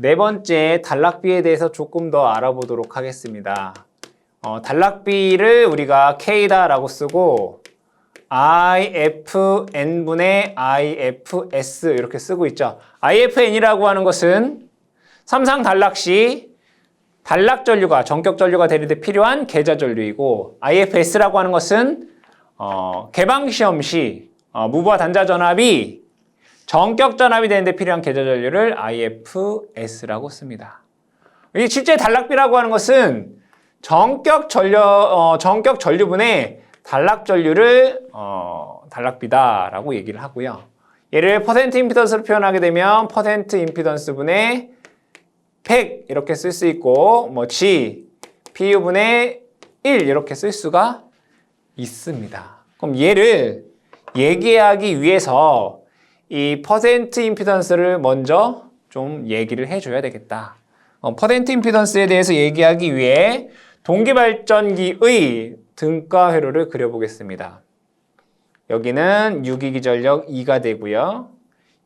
네 번째 단락비에 대해서 조금 더 알아보도록 하겠습니다. 단락비를 우리가 K다라고 쓰고 IFN분의 IFS 이렇게 쓰고 있죠. IFN이라고 하는 것은 삼상 단락 시 단락 전류가 전격 전류가 되는데 필요한 계좌 전류이고 IFS라고 하는 것은 개방 시험 시 무부하 단자 전압이 전격 전압이 되는데 필요한 계좌 전류를 IFS라고 씁니다. 이 실제 단락비라고 하는 것은 전격 전류분의 단락 전류를 단락비다라고 얘기를 하고요. 얘를 퍼센트 임피던스로 표현하게 되면 퍼센트 임피던스분의 100 이렇게 쓸 수 있고 G, PU분의 1 이렇게 쓸 수가 있습니다. 그럼 얘를 얘기하기 위해서 이 퍼센트 임피던스를 먼저 좀 얘기를 해줘야 되겠다. 퍼센트 임피던스에 대해서 얘기하기 위해 동기발전기의 등가 회로를 그려보겠습니다. 여기는 유기기 전력 2가 되고요.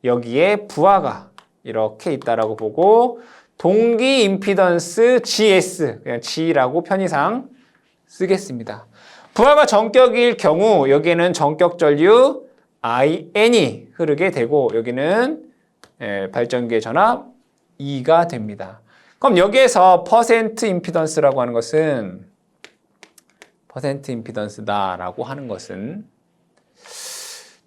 여기에 부하가 이렇게 있다라고 보고 동기 임피던스 GS, 그냥 G라고 편의상 쓰겠습니다. 부하가 전격일 경우 여기에는 전격 전류 IN이 흐르게 되고 여기는 발전기의 전압 2가 됩니다. 그럼 여기에서 퍼센트 임피던스라고 하는 것은 퍼센트 임피던스다라고 하는 것은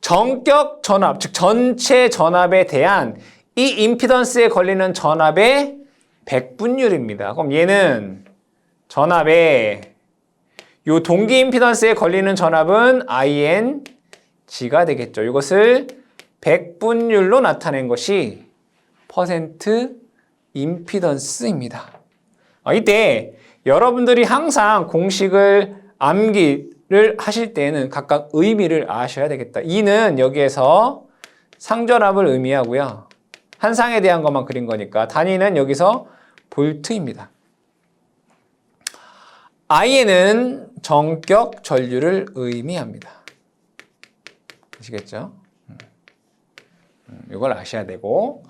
전격 전압, 즉 전체 전압에 대한 이 임피던스에 걸리는 전압의 백분율입니다. 그럼 얘는 전압의 요 동기 임피던스에 걸리는 전압은 ING가 되겠죠. 이것을 백분율로 나타낸 것이 퍼센트 임피던스입니다. 이때 여러분들이 항상 공식을 암기를 하실 때는 각각 의미를 아셔야 되겠다. E는 여기에서 상전압을 의미하고요. 한 상에 대한 것만 그린 거니까 단위는 여기서 볼트입니다. IN은 전격 전류를 의미합니다. 아시겠죠? 이걸 아셔야 되고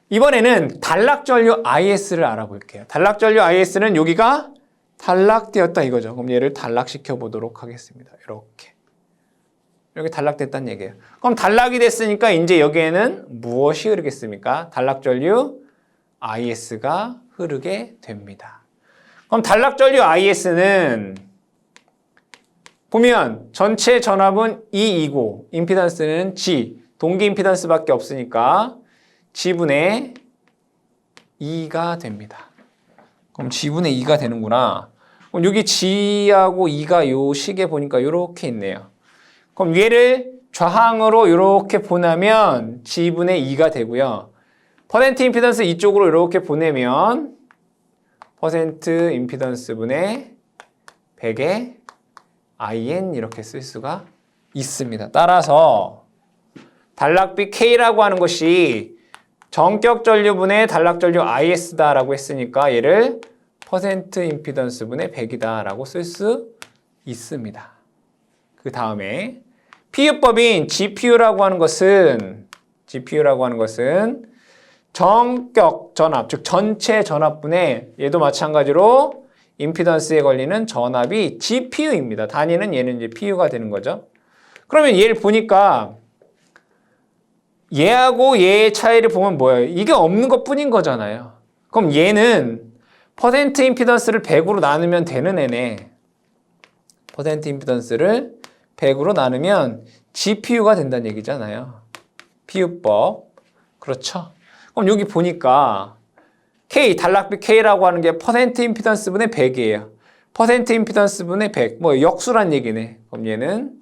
이번에는 단락전류 IS를 알아볼게요. 단락전류 IS는 여기가 단락되었다 이거죠. 그럼 얘를 단락시켜 보도록 하겠습니다. 이렇게. 여기 단락됐다는 얘기예요. 그럼 단락이 됐으니까 이제 여기에는 무엇이 흐르겠습니까? 단락전류 IS가 흐르게 됩니다. 그럼 단락전류 IS는 보면 전체 전압은 E이고 임피던스는 G, 동기 임피던스밖에 없으니까 G분의 2가 됩니다. 그럼 G분의 2가 되는구나. 그럼 여기 G하고 2가 요 식에 보니까 이렇게 있네요. 그럼 얘를 좌항으로 이렇게 보내면 G분의 2가 되고요. 퍼센트 임피던스 이쪽으로 이렇게 보내면 퍼센트 임피던스분의 100의 IN 이렇게 쓸 수가 있습니다. 따라서 단락비 K라고 하는 것이 전격 전류분의 단락 전류 IS다라고 했으니까 얘를 퍼센트 임피던스분의 100이다라고 쓸 수 있습니다. 그 다음에 PU법인 GPU라고 하는 것은 전격 전압, 즉 전체 전압분의 얘도 마찬가지로 임피던스에 걸리는 전압이 GPU입니다. 단위는 얘는 이제 PU가 되는 거죠. 그러면 얘를 보니까 얘하고 얘의 차이를 보면 뭐예요? 이게 없는 것 뿐인 거잖아요. 그럼 얘는 퍼센트 임피던스를 100으로 나누면 되는 애네. 퍼센트 임피던스를 100으로 나누면 GPU가 된다는 얘기잖아요. PU법. 그렇죠? 그럼 여기 보니까 K, 단락비 K라고 하는 게 퍼센트 임피던스분의 100이에요. 퍼센트 임피던스분의 100. 뭐 역수란 얘기네. 그럼 얘는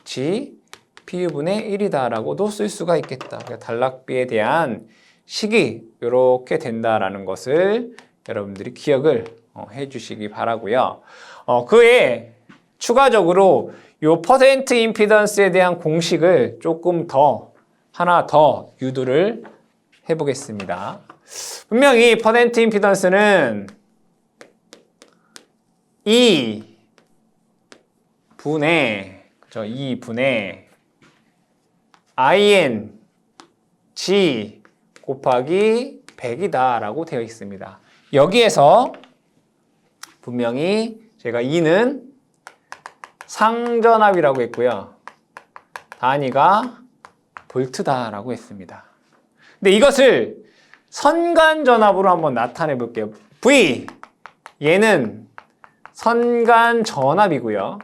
G, PU분의 1이다라고도 쓸 수가 있겠다. 그러니까 단락비에 대한 식이 이렇게 된다라는 것을 여러분들이 기억을 해 주시기 바라고요. 그에 추가적으로 요 퍼센트 임피던스에 대한 공식을 조금 더 하나 더 유도를 해보겠습니다. 분명히 퍼센트 임피던스는 IN G 곱하기 100이다 라고 되어 있습니다. 여기에서 분명히 제가 2는 상전압이라고 했고요. 단위가 볼트다 라고 했습니다. 근데 이것을 선간전압으로 한번 나타내 볼게요. V, 얘는 선간전압이고요.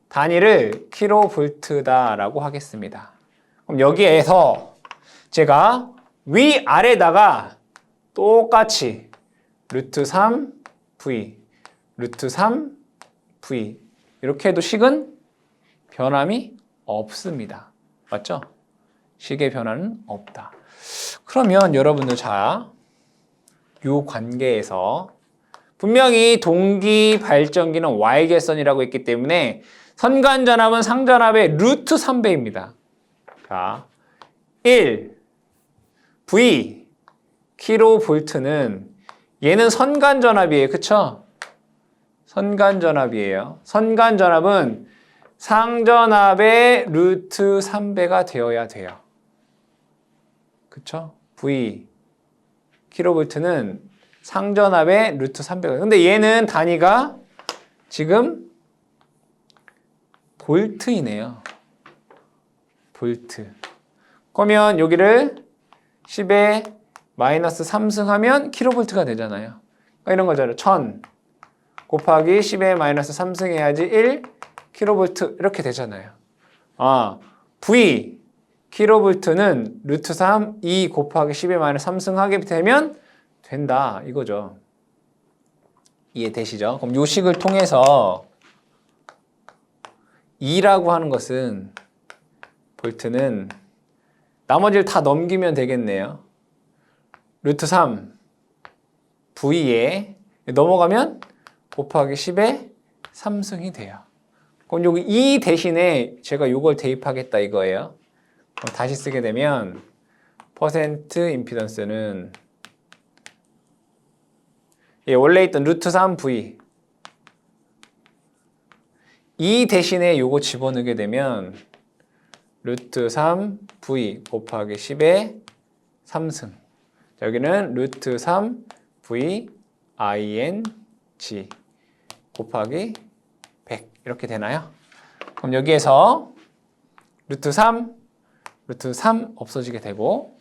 단위를 킬로볼트다 라고 하겠습니다. 그럼 여기에서 제가 위아래다가 똑같이 루트 3V, 루트 3V 이렇게 해도 식은 변함이 없습니다. 맞죠? 식의 변화는 없다. 그러면 여러분들 자, 이 관계에서 분명히 동기 발전기는 Y개선이라고 했기 때문에 선간전압은 상전압의 루트 3배입니다. 자, 1 V 킬로볼트는 얘는 선간전압이에요. 그쵸? 선간전압이에요. 선간전압은 상전압의 루트 3배가 되어야 돼요. 그쵸? V 킬로볼트는 상전압의 루트 3배가. 근데 얘는 단위가 지금 볼트이네요. 볼트. 그러면 여기를 10에 마이너스 3승하면 킬로볼트가 되잖아요. 그러니까 이런 거잖아요. 1000 곱하기 10에 마이너스 3승 해야지 1 킬로볼트 이렇게 되잖아요. 아, V 킬로볼트는 루트 3 2 곱하기 10에 마이너스 3승 하게 되면 된다 이거죠. 이해되시죠? 그럼 요 식을 통해서 2라고 하는 것은 볼트는 나머지를 다 넘기면 되겠네요. 루트 3 V에 넘어가면 곱하기 10에 3승이 돼요. 그럼 여기 2 대신에 제가 이걸 대입하겠다 이거예요. 그럼 다시 쓰게 되면 퍼센트 임피던스는 원래 있던 루트 3V 2 대신에 요거 집어넣게 되면 루트 3V 곱하기 10에 3승. 여기는 루트 3V ING 곱하기 100 이렇게 되나요? 그럼 여기에서 루트 3 없어지게 되고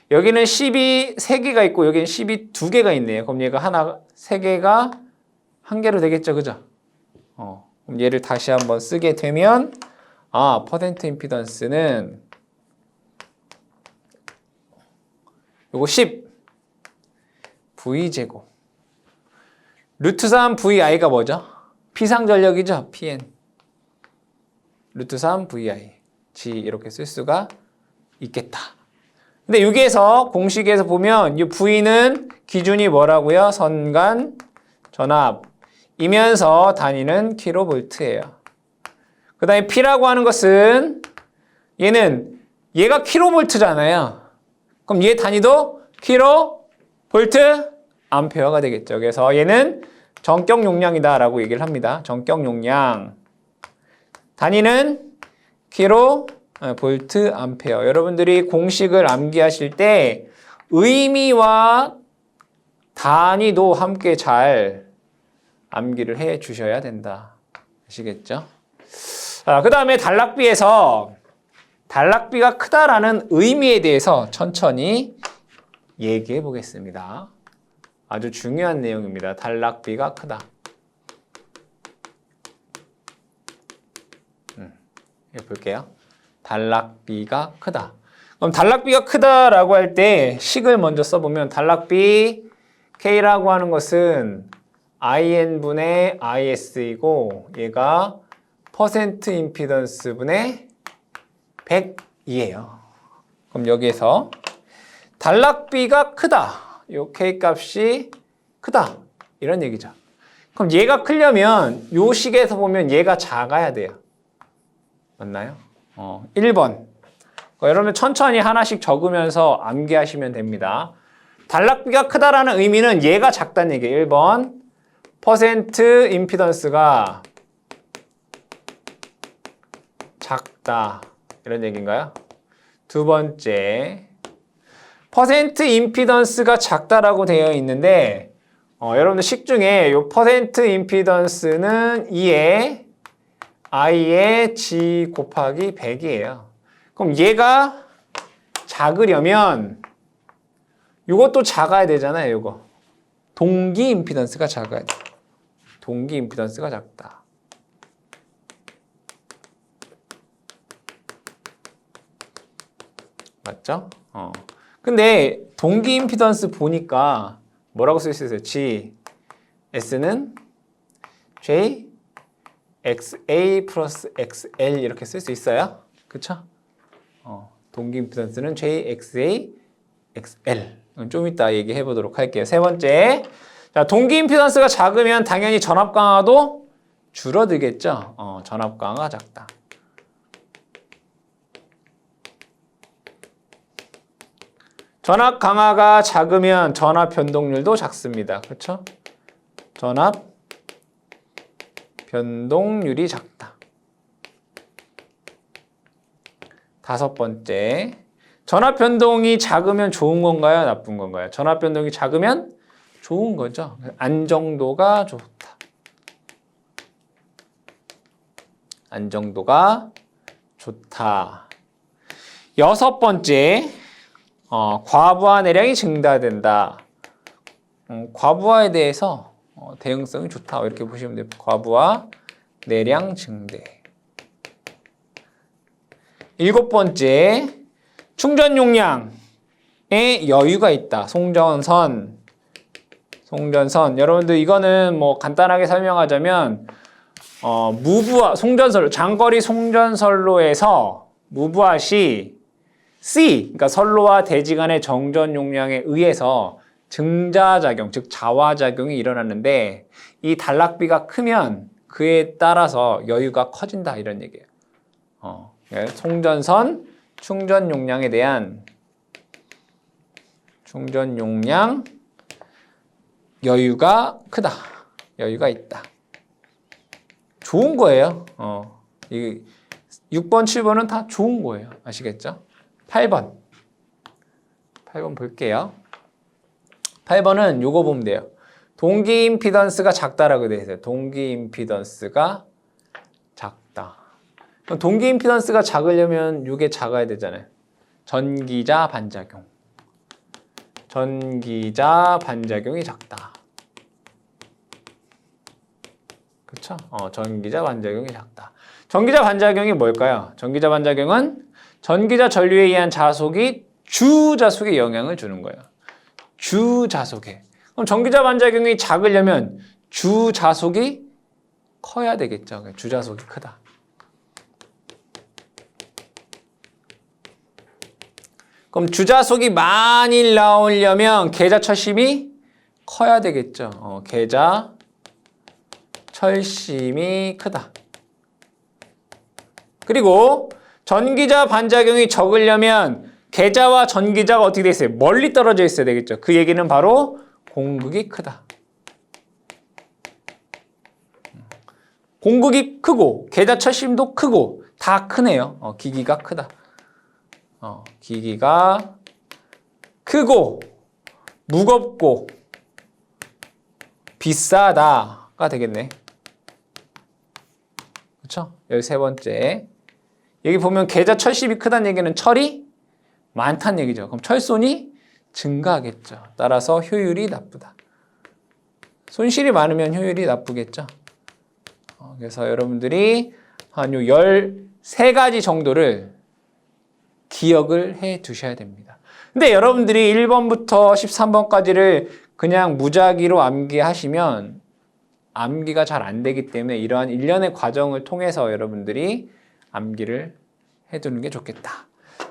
여기는 10이 3개가 있고 여기는 10이 2개가 있네요. 그럼 얘가 하나 3개가 1개로 되겠죠. 그죠? 그럼 얘를 다시 한번 쓰게 되면 퍼센트 임피던스는 요거 10 V제곱 루트 3 VI가 뭐죠? 피상전력이죠. PN 루트 3 VI G 이렇게 쓸 수가 있겠다. 근데 여기에서 공식에서 보면 이 V는 기준이 뭐라고요? 선간 전압이면서 단위는 킬로볼트예요. 그 다음에 P라고 하는 것은 얘가 킬로볼트잖아요. 그럼 얘 단위도 킬로볼트 암페어가 되겠죠. 그래서 얘는 전격 용량이다 라고 얘기를 합니다. 전격 용량 단위는 킬로볼트 암페어. 여러분들이 공식을 암기하실 때 의미와 단위도 함께 잘 암기를 해 주셔야 된다. 아시겠죠? 그 다음에 단락비에서 단락비가 크다라는 의미에 대해서 천천히 얘기해 보겠습니다. 아주 중요한 내용입니다. 단락비가 크다. 볼게요. 단락비가 크다. 그럼 단락비가 크다라고 할 때 식을 먼저 써보면 단락비 K라고 하는 것은 IN분의 IS이고 얘가 퍼센트 임피던스 분의 100이에요. 그럼 여기에서 단락비가 크다. 요 K 값이 크다. 이런 얘기죠. 그럼 얘가 크려면 요 식에서 보면 얘가 작아야 돼요. 맞나요? 1번. 여러분 천천히 하나씩 적으면서 암기하시면 됩니다. 단락비가 크다라는 의미는 얘가 작다는 얘기예요. 1번. 퍼센트 임피던스가 작다. 이런 얘기인가요? 두 번째. 퍼센트 임피던스가 작다라고 되어 있는데 여러분들 식 중에 요 퍼센트 임피던스는 2의 i의 g 곱하기 100이에요. 그럼 얘가 작으려면 요것도 작아야 되잖아요. 요거 동기 임피던스가 작아야 돼. 동기 임피던스가 작다. 맞죠? 근데 동기 임피던스 보니까 뭐라고 쓸 수 있어요? G, S는 J, XA 플러스 XL 이렇게 쓸 수 있어요. 그쵸? 동기 임피던스는 J, XA, XL. 좀 이따 얘기해 보도록 할게요. 세 번째. 자, 동기 임피던스가 작으면 당연히 전압 강화도 줄어들겠죠? 전압 강화가 작다. 전압 강화가 작으면 전압 변동률도 작습니다. 그렇죠? 전압 변동률이 작다. 다섯 번째. 전압 변동이 작으면 좋은 건가요? 나쁜 건가요? 전압 변동이 작으면 좋은 거죠. 안정도가 좋다. 안정도가 좋다. 여섯 번째. 과부하 내량이 증가된다. 과부하에 대해서 대응성이 좋다. 이렇게 보시면 돼요. 과부하 내량 증대. 일곱 번째, 충전 용량에 여유가 있다. 송전선. 여러분들 이거는 뭐 간단하게 설명하자면 무부하 송전선 장거리 송전선로에서 무부하 시 C, 그러니까 선로와 대지 간의 정전 용량에 의해서 증자작용, 즉 자화작용이 일어나는데 이 단락비가 크면 그에 따라서 여유가 커진다 이런 얘기예요. 송전선 충전 용량에 대한 충전 용량 여유가 크다. 여유가 있다. 좋은 거예요. 이 6번, 7번은 다 좋은 거예요. 아시겠죠? 8번 볼게요. 8번은 요거 보면 돼요. 동기 임피던스가 작다라고 되어 있어요. 동기 임피던스가 작다. 그럼 동기 임피던스가 작으려면 요게 작아야 되잖아요. 전기자 반작용. 전기자 반작용이 작다. 그렇죠? 전기자 반작용이 작다. 전기자 반작용이 뭘까요? 전기자 반작용은 전기자 전류에 의한 자속이 주자속에 영향을 주는 거예요. 주자속에. 그럼 전기자 반작용이 작으려면 주자속이 커야 되겠죠. 주자속이 크다. 그럼 주자속이 많이 나오려면 계자 철심이 커야 되겠죠. 계자 철심이 크다. 그리고 전기자 반작용이 적으려면 계자와 전기자가 어떻게 돼 있어요? 멀리 떨어져 있어야 되겠죠. 그 얘기는 바로 공극이 크다. 공극이 크고 계자 철심도 크고 다 크네요. 기기가 크다. 기기가 크고 무겁고 비싸다가 되겠네. 그렇죠? 13번째. 여기 보면 계자 철심이 크다는 얘기는 철이 많다는 얘기죠. 그럼 철손이 증가하겠죠. 따라서 효율이 나쁘다. 손실이 많으면 효율이 나쁘겠죠. 그래서 여러분들이 한 13가지 정도를 기억을 해 두셔야 됩니다. 근데 여러분들이 1번부터 13번까지를 그냥 무작위로 암기하시면 암기가 잘 안 되기 때문에 이러한 일련의 과정을 통해서 여러분들이 암기를 해두는 게 좋겠다.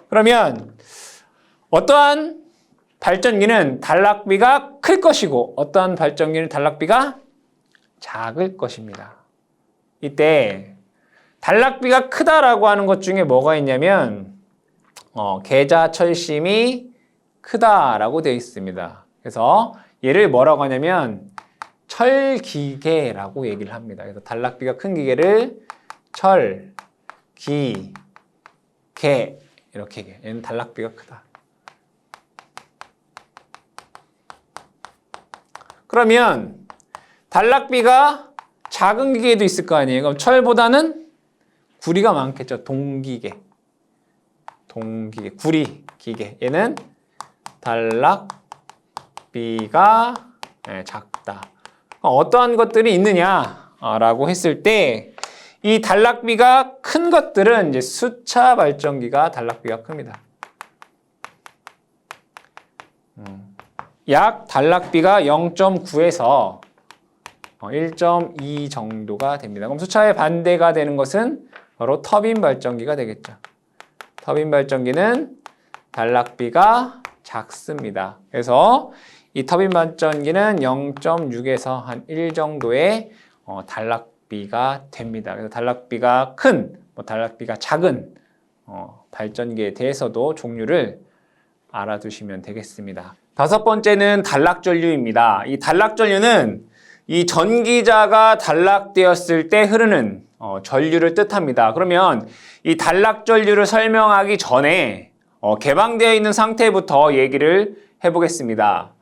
그러면 어떠한 발전기는 단락비가 클 것이고 어떠한 발전기는 단락비가 작을 것입니다. 이때 단락비가 크다라고 하는 것 중에 뭐가 있냐면 계자 철심이 크다라고 되어 있습니다. 그래서 얘를 뭐라고 하냐면 철기계라고 얘기를 합니다. 그래서 단락비가 큰 기계를 철기계 이렇게 얘기해요. 얘는 단락비가 크다. 그러면 단락비가 작은 기계도 있을 거 아니에요. 그럼 철보다는 구리가 많겠죠. 동기계, 구리 기계. 얘는 단락비가 작다. 어떠한 것들이 있느냐라고 했을 때 이 단락비가 큰 것들은 이제 수차 발전기가 단락비가 큽니다. 약 단락비가 0.9에서 1.2 정도가 됩니다. 그럼 수차의 반대가 되는 것은 바로 터빈 발전기가 되겠죠. 터빈 발전기는 단락비가 작습니다. 그래서 이 터빈 발전기는 0.6에서 한 1 정도의 단락비가 됩니다. 그래서 단락비가 큰, 단락비가 작은 발전기에 대해서도 종류를 알아두시면 되겠습니다. 다섯 번째는 단락전류입니다. 이 단락전류는 이 전기자가 단락되었을 때 흐르는 전류를 뜻합니다. 그러면 이 단락전류를 설명하기 전에 개방되어 있는 상태부터 얘기를 해보겠습니다.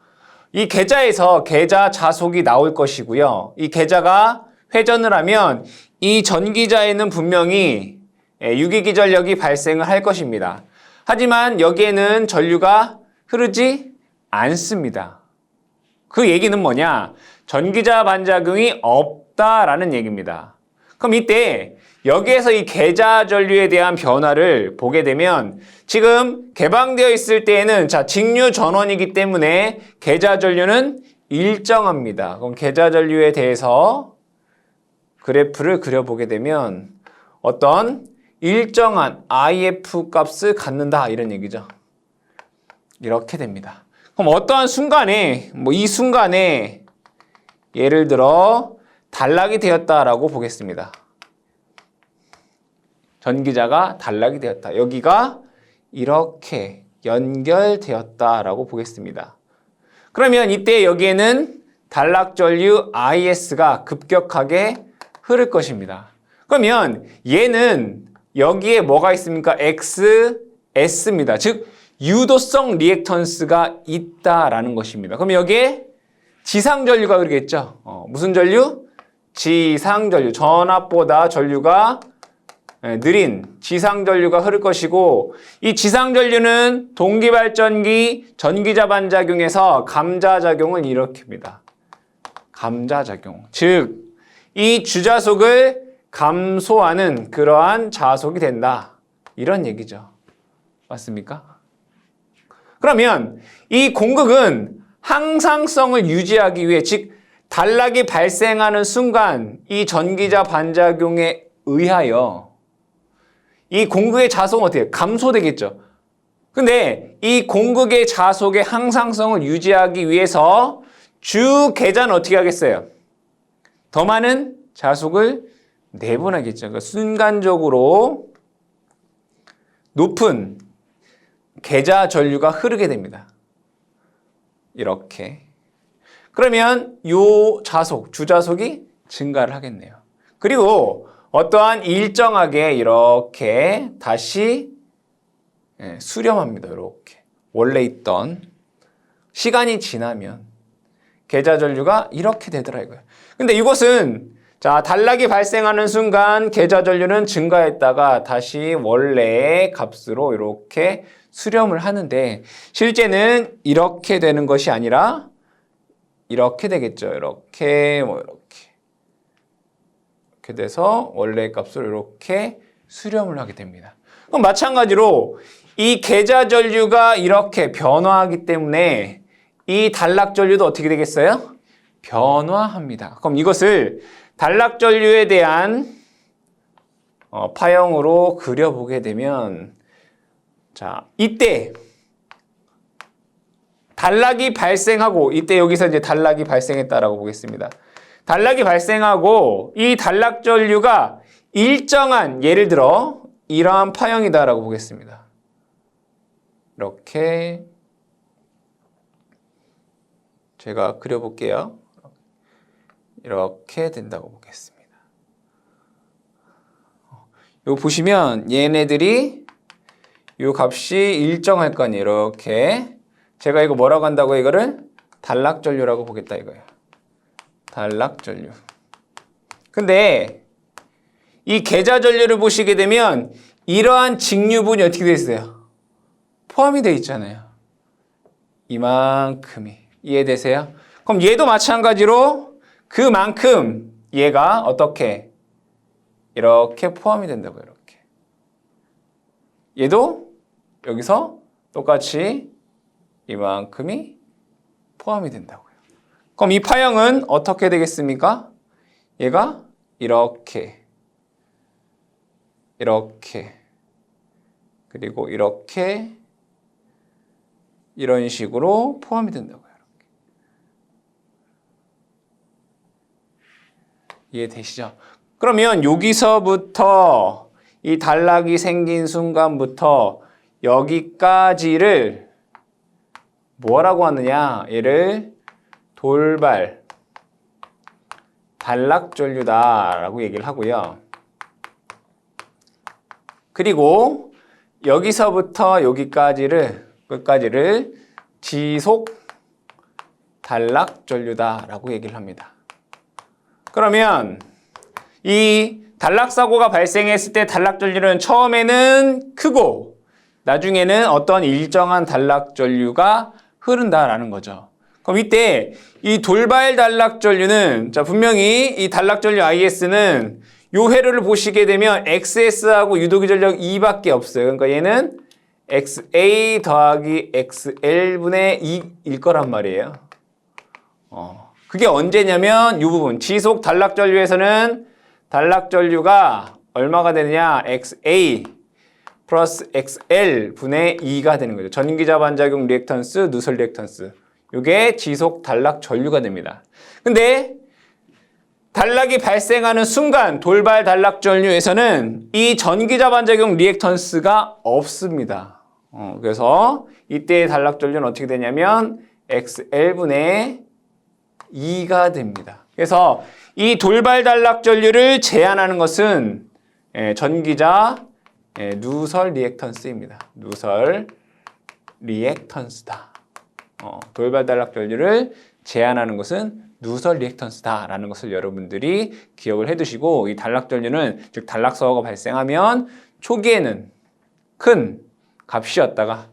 이 계좌에서 계좌 자속이 나올 것이고요. 이 계좌가 회전을 하면 이 전기자에는 분명히 유기기전력이 발생을 할 것입니다. 하지만 여기에는 전류가 흐르지 않습니다. 그 얘기는 뭐냐? 전기자 반작용이 없다라는 얘기입니다. 그럼 이때 여기에서 이 계좌 전류에 대한 변화를 보게 되면 지금 개방되어 있을 때에는 직류 전원이기 때문에 계좌 전류는 일정합니다. 그럼 계좌 전류에 대해서 그래프를 그려보게 되면 어떤 일정한 IF 값을 갖는다 이런 얘기죠. 이렇게 됩니다. 그럼 어떠한 순간에 이 순간에 예를 들어 단락이 되었다라고 보겠습니다. 전기자가 단락이 되었다. 여기가 이렇게 연결되었다라고 보겠습니다. 그러면 이때 여기에는 단락전류 IS가 급격하게 흐를 것입니다. 그러면 얘는 여기에 뭐가 있습니까? XS입니다. 즉 유도성 리액턴스가 있다라는 것입니다. 그럼 여기에 지상전류가 흐르겠죠. 무슨 전류? 지상전류. 전압보다 전류가 느린 지상전류가 흐를 것이고 이 지상전류는 동기발전기 전기자 반작용에서 감자작용을 일으킵니다. 감자작용. 즉 이 주자속을 감소하는 그러한 자속이 된다. 이런 얘기죠. 맞습니까? 그러면 이 공극은 항상성을 유지하기 위해 즉 단락이 발생하는 순간 이 전기자 반작용에 의하여 이 공극의 자속은 어떻게 해요? 감소되겠죠. 근데 이 공극의 자속의 항상성을 유지하기 위해서 주 계자는 어떻게 하겠어요? 더 많은 자속을 내보내겠죠. 그러니까 순간적으로 높은 계자 전류가 흐르게 됩니다. 이렇게. 그러면 요 자속, 주자속이 증가를 하겠네요. 그리고 어떠한 일정하게 이렇게 다시 수렴합니다. 이렇게. 원래 있던 시간이 지나면 계자 전류가 이렇게 되더라고요. 근데 이것은 단락이 발생하는 순간 계자 전류는 증가했다가 다시 원래의 값으로 이렇게 수렴을 하는데 실제는 이렇게 되는 것이 아니라 이렇게 되겠죠. 이렇게 이렇게 돼서 원래의 값으로 이렇게 수렴을 하게 됩니다. 그럼 마찬가지로 이 계자 전류가 이렇게 변화하기 때문에 이 단락 전류도 어떻게 되겠어요? 변화합니다. 그럼 이것을 단락 전류에 대한 파형으로 그려보게 되면 이때 단락이 발생하고 이때 여기서 이제 단락이 발생했다라고 보겠습니다. 단락이 발생하고 이 단락 전류가 일정한 예를 들어 이러한 파형이다라고 보겠습니다. 이렇게 제가 그려볼게요. 이렇게 된다고 보겠습니다. 이거 보시면 얘네들이 이 값이 일정할 거 아니에요. 이렇게 제가 이거 뭐라고 한다고 이거를 단락전류라고 보겠다 이거예요. 단락전류. 근데 이 계좌전류를 보시게 되면 이러한 직류분이 어떻게 되어 있어요? 포함이 되어 있잖아요. 이만큼이. 이해되세요? 그럼 얘도 마찬가지로 그만큼 얘가 어떻게? 이렇게 포함이 된다고요. 이렇게. 얘도 여기서 똑같이 이만큼이 포함이 된다고요. 그럼 이 파형은 어떻게 되겠습니까? 얘가 이렇게, 이렇게, 그리고 이렇게, 이런 식으로 포함이 된다고요. 이해되시죠? 그러면 여기서부터 이 단락이 생긴 순간부터 여기까지를 뭐라고 하느냐? 얘를 돌발 단락전류다라고 얘기를 하고요. 그리고 여기서부터 여기까지를 끝까지를 지속 단락전류다라고 얘기를 합니다. 그러면 이 단락사고가 발생했을 때 단락전류는 처음에는 크고 나중에는 어떤 일정한 단락전류가 흐른다라는 거죠. 그럼 이때 이 돌발 단락전류는 자 분명히 이 단락전류 IS는 요 회로를 보시게 되면 XS하고 유도기 전력 2밖에 없어요. 그러니까 얘는 XA 더하기 XL분의 2일 거란 말이에요. 그게 언제냐면 이 부분 지속 단락전류에서는 단락전류가 얼마가 되느냐? XA 플러스 XL 분의 2가 되는 거죠. 전기자 반작용 리액턴스, 누설 리액턴스. 이게 지속 단락 전류가 됩니다. 근데 단락이 발생하는 순간 돌발 단락 전류에서는 이 전기자 반작용 리액턴스가 없습니다. 그래서 이때의 단락 전류는 어떻게 되냐면 XL분의 2가 됩니다. 그래서 이 돌발 단락 전류를 제한하는 것은 전기자 누설 리액턴스입니다. 누설 리액턴스다. 돌발 단락 전류를 제한하는 것은 누설 리액턴스다라는 것을 여러분들이 기억을 해두시고 이 단락 전류는 즉 단락사고가 발생하면 초기에는 큰 값이었다가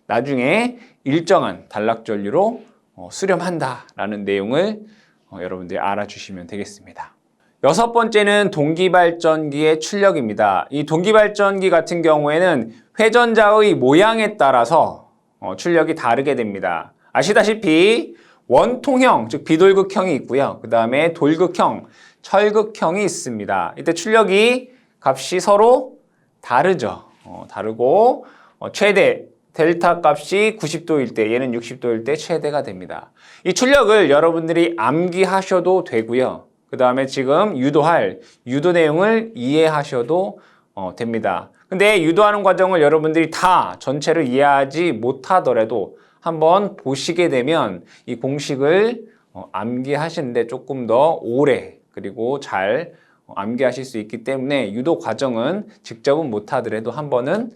나중에 일정한 단락 전류로 수렴한다라는 내용을 여러분들이 알아주시면 되겠습니다. 여섯 번째는 동기발전기의 출력입니다. 이 동기발전기 같은 경우에는 회전자의 모양에 따라서 출력이 다르게 됩니다. 아시다시피 원통형, 즉 비돌극형이 있고요. 그 다음에 돌극형, 철극형이 있습니다. 이때 출력이 값이 서로 다르죠. 다르고 최대 델타 값이 90도일 때 얘는 60도일 때 최대가 됩니다. 이 출력을 여러분들이 암기하셔도 되고요. 그 다음에 지금 유도할 유도 내용을 이해하셔도 됩니다. 근데 유도하는 과정을 여러분들이 다 전체를 이해하지 못하더라도 한번 보시게 되면 이 공식을 암기하시는데 조금 더 오래 그리고 잘 암기하실 수 있기 때문에 유도 과정은 직접은 못하더라도 한번은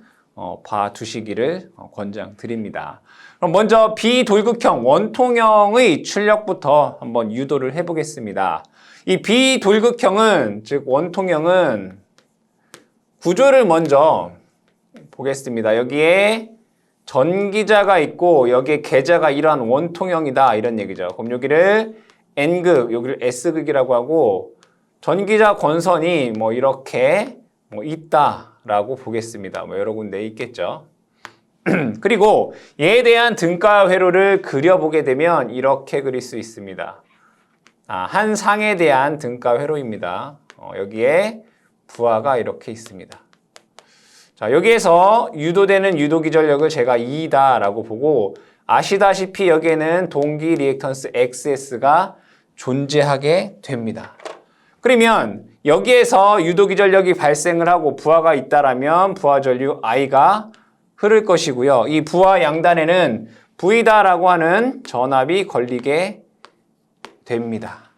봐두시기를 권장드립니다. 그럼 먼저 비돌극형, 원통형의 출력부터 한번 유도를 해보겠습니다. 이 비돌극형은, 즉 원통형은 구조를 먼저 보겠습니다. 여기에 전기자가 있고 여기에 계자가 이러한 원통형이다 이런 얘기죠. 그럼 여기를 N극, 여기를 S극이라고 하고 전기자 권선이 이렇게 있다라고 보겠습니다. 여러 군데 있겠죠. 그리고 얘에 대한 등가 회로를 그려보게 되면 이렇게 그릴 수 있습니다. 한 상에 대한 등가 회로입니다. 여기에 부하가 이렇게 있습니다. 자, 여기에서 유도되는 유도기 전력을 제가 2다라고 보고 아시다시피 여기에는 동기 리액턴스 XS가 존재하게 됩니다. 그러면 여기에서 유도기 전력이 발생을 하고 부하가 있다라면 부하 전류 I가 흐를 것이고요. 이 부하 양단에는 V다라고 하는 전압이 걸리게 됩니다.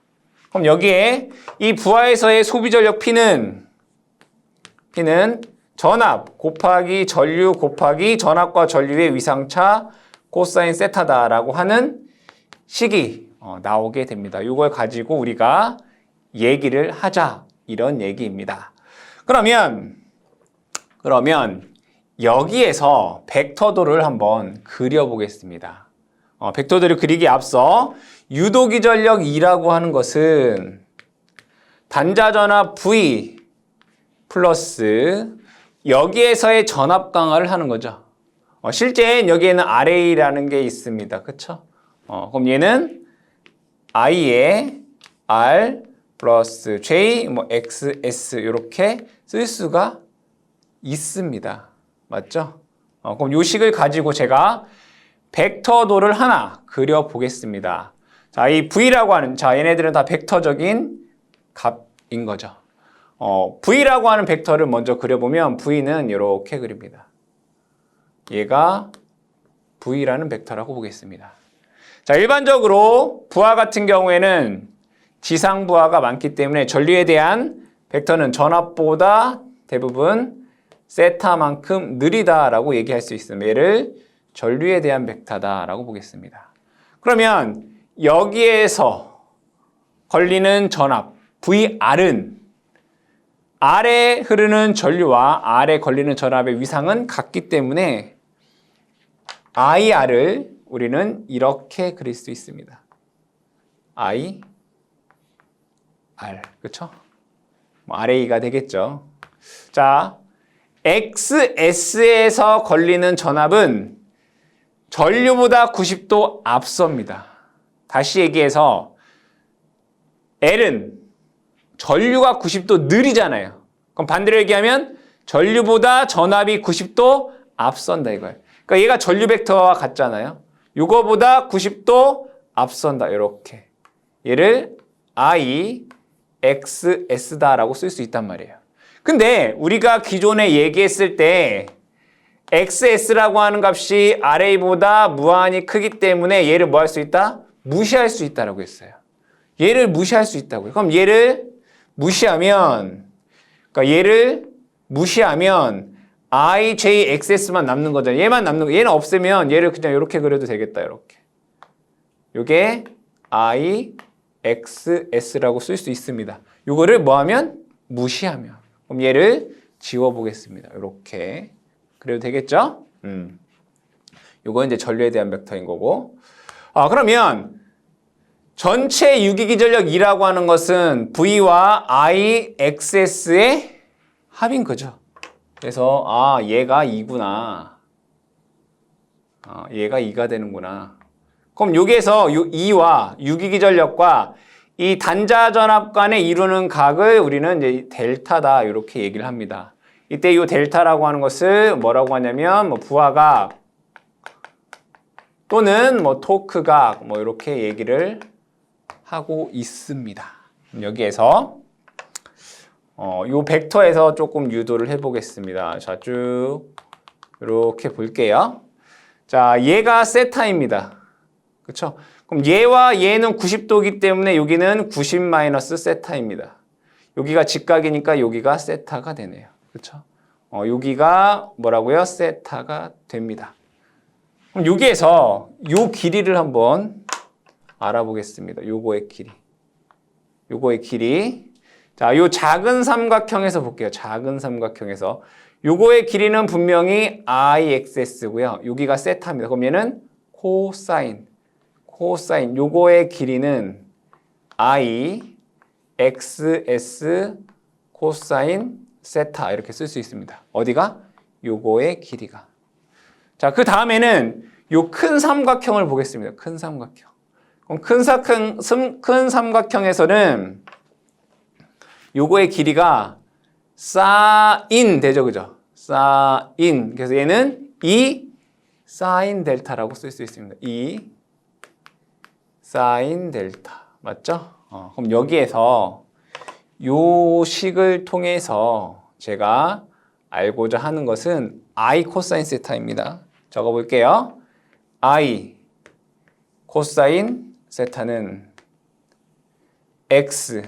그럼 여기에 이 부하에서의 소비 전력 P는 전압 곱하기 전류 곱하기 전압과 전류의 위상차 코사인 세타다라고 하는 식이 나오게 됩니다. 이걸 가지고 우리가 얘기를 하자 이런 얘기입니다. 그러면 여기에서 벡터도를 한번 그려보겠습니다. 벡터도를 그리기에 앞서 유도기전력 E라고 하는 것은 단자전압 V 플러스 여기에서의 전압 강화를 하는 거죠. 실제 여기에는 RA라는 게 있습니다. 그쵸? 그럼 얘는 I에 R 플러스 J, XS 이렇게 쓸 수가 있습니다. 맞죠? 그럼 요 식을 가지고 제가 벡터도를 하나 그려보겠습니다. 자, 이 V라고 하는, 얘네들은 다 벡터적인 값인 거죠. V라고 하는 벡터를 먼저 그려보면 V는 이렇게 그립니다. 얘가 V라는 벡터라고 보겠습니다. 자, 일반적으로 부하 같은 경우에는 지상 부하가 많기 때문에 전류에 대한 벡터는 전압보다 대부분 세타만큼 느리다라고 얘기할 수 있습니다. 얘를 전류에 대한 벡터다라고 보겠습니다. 그러면 여기에서 걸리는 전압 VR은 R에 흐르는 전류와 R에 걸리는 전압의 위상은 같기 때문에 IR을 우리는 이렇게 그릴 수 있습니다. IR, 그렇죠? RA가 되겠죠. 자, XS에서 걸리는 전압은 전류보다 90도 앞섭니다. 다시 얘기해서 L은 전류가 90도 느리잖아요. 그럼 반대로 얘기하면 전류보다 전압이 90도 앞선다 이거예요. 그러니까 얘가 전류 벡터와 같잖아요. 이거보다 90도 앞선다 이렇게. 얘를 IXS다라고 쓸 수 있단 말이에요. 근데 우리가 기존에 얘기했을 때 XS라고 하는 값이 RA보다 무한히 크기 때문에 얘를 뭐 할 수 있다? 무시할 수 있다라고 했어요. 얘를 무시할 수 있다고요. 그럼 얘를 무시하면 IJXS만 남는 거잖아요. 얘만 남는 거. 얘는 없으면 얘를 그냥 이렇게 그려도 되겠다. 이렇게. 요게 IXS라고 쓸 수 있습니다. 요거를 뭐 하면? 무시하면. 그럼 얘를 지워보겠습니다. 이렇게 그래도 되겠죠? 요건 이제 전류에 대한 벡터인 거고. 그러면 전체 유기기전력 E라고 하는 것은 V와 IXS의 합인 거죠. 그래서 얘가 2구나. 얘가 2가 되는구나. 그럼 여기에서 E와 유기기전력과 이 단자 전압 간에 이루는 각을 우리는 이제 델타다 이렇게 얘기를 합니다. 이때 이 델타라고 하는 것을 뭐라고 하냐면 부하각 또는 토크각 이렇게 얘기를 하고 있습니다. 여기에서 이 벡터에서 조금 유도를 해보겠습니다. 자, 쭉 이렇게 볼게요. 자, 얘가 세타입니다. 그렇죠? 그럼 얘와 얘는 90도이기 때문에 여기는 90 마이너스 세타입니다. 여기가 직각이니까 여기가 세타가 되네요. 그렇죠? 여기가 뭐라고요? 세타가 됩니다. 그럼 여기에서 요 길이를 한번 알아보겠습니다. 요거의 길이. 자, 요 작은 삼각형에서 볼게요. 작은 삼각형에서. 요거의 길이는 분명히 IXS고요. 여기가 세타입니다. 그럼 얘는 코사인. 요거의 길이는 IXS 코사인 세타 이렇게 쓸 수 있습니다. 어디가? 요거의 길이가. 자, 그 다음에는 요 큰 삼각형을 보겠습니다. 큰 삼각형. 그럼 큰 삼각형에서는 요거의 길이가 사인 되죠, 그죠? 사인. 그래서 얘는 2 사인 델타라고 쓸 수 있습니다. 2 사인 델타. 맞죠? 그럼 여기에서 요 식을 통해서 제가 알고자 하는 것은 I 코사인 세타입니다. 적어볼게요. I 코사인 세타는 X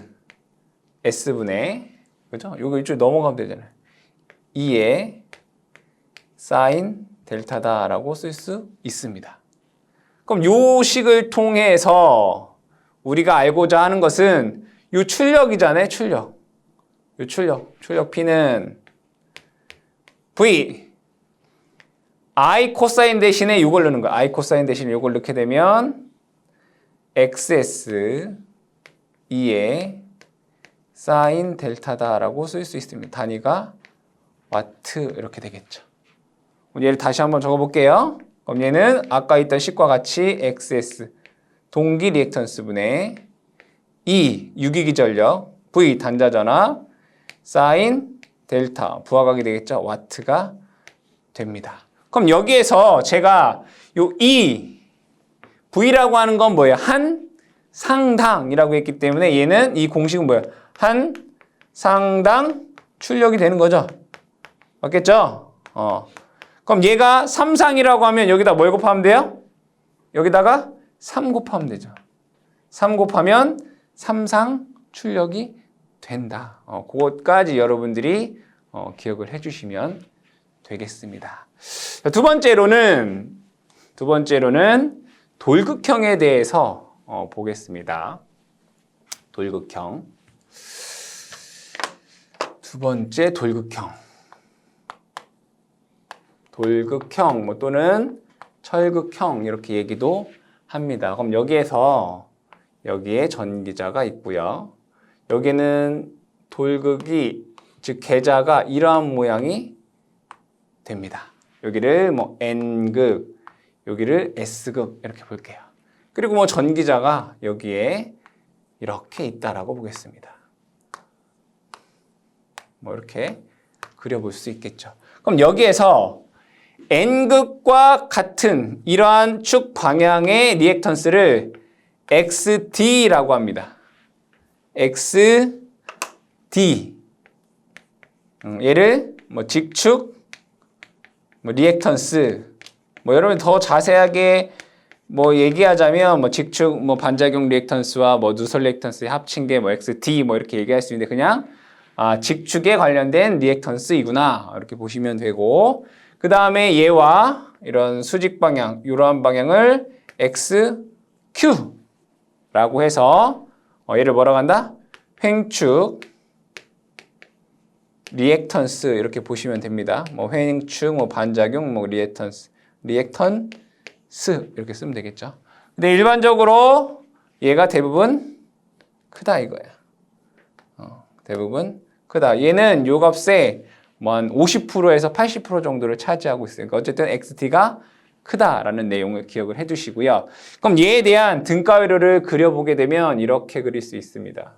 S분의, 그죠? 요거 이쪽 넘어가면 되잖아요. 2의 사인 델타다라고 쓸 수 있습니다. 그럼 요 식을 통해서 우리가 알고자 하는 것은 요 출력이잖아요. 출력. 요 출력 P는 V I 코사인 대신에 이걸 넣는 거야. I 코사인 대신에 이걸 넣게 되면 XS 2의 사인 델타다라고 쓸 수 있습니다. 단위가 와트 이렇게 되겠죠. 얘를 다시 한번 적어볼게요. 그럼 얘는 아까 있던 식과 같이 XS 동기 리액턴스 분의 E 유기기 전력 V 단자전압 사인 델타 부하각이 되겠죠. 와트가 됩니다. 그럼 여기에서 제가 요 E V라고 하는 건 뭐예요? 한 상당이라고 했기 때문에 얘는 이 공식은 뭐예요? 한 상당 출력이 되는 거죠. 맞겠죠? 그럼 얘가 3상이라고 하면 여기다 뭘 곱하면 돼요? 여기다가 3 곱하면 되죠. 3 곱하면 3상 출력이 된다. 그것까지 여러분들이 기억을 해주시면 되겠습니다. 두 번째로는 돌극형에 대해서 보겠습니다. 돌극형. 두 번째 돌극형 뭐 또는 철극형 이렇게 얘기도 합니다. 그럼 여기에 전기자가 있고요. 여기는 돌극이 즉 계자가 이러한 모양이 됩니다. 여기를 뭐 N극, 여기를 S극 이렇게 볼게요. 그리고 뭐 전기자가 여기에 이렇게 있다라고 보겠습니다. 뭐 이렇게 그려볼 수 있겠죠. 그럼 여기에서 N극과 같은 이러한 축 방향의 리액턴스를 XD라고 합니다. XD. 얘를 뭐 직축, 뭐 리액턴스, 뭐 여러분 더 자세하게 뭐 얘기하자면 뭐 직축, 뭐 반작용 리액턴스와 뭐 누설 리액턴스의 합친 게 뭐 XD 뭐 이렇게 얘기할 수 있는데 그냥 직축에 관련된 리액턴스이구나 이렇게 보시면 되고 그 다음에 얘와 이런 수직 방향, 이러한 방향을 XQ라고 해서 얘를 뭐라고 한다? 횡축 리액턴스 이렇게 보시면 됩니다. 뭐 횡축, 뭐 반작용, 뭐 리액턴스 이렇게 쓰면 되겠죠. 근데 일반적으로 얘가 대부분 크다 이거야. 대부분 크다. 얘는 요 값에 뭐 한 50%에서 80% 정도를 차지하고 있으니까 어쨌든 XT가 크다라는 내용을 기억을 해두시고요. 그럼 얘에 대한 등가위로를 그려보게 되면 이렇게 그릴 수 있습니다.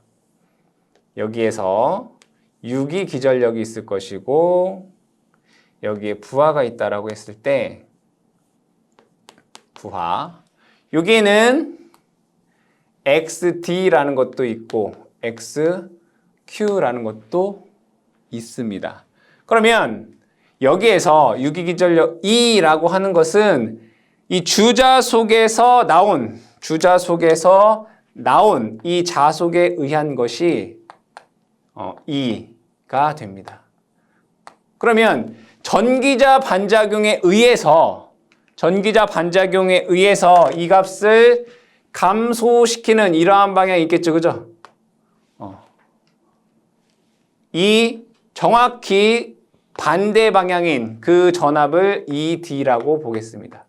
여기에서 유기 기전력이 있을 것이고 여기에 부하가 있다라고 했을 때 부하 여기에는 XD라는 것도 있고 XQ라는 것도 있습니다. 그러면 여기에서 유기기전력 E라고 하는 것은 이 주자 속에서 나온 이 자속에 의한 것이 E가 됩니다. 그러면 전기자 반작용에 의해서 이 값을 감소시키는 이러한 방향이 있겠죠, 그죠? 이 정확히 반대 방향인 그 전압을 ED라고 보겠습니다.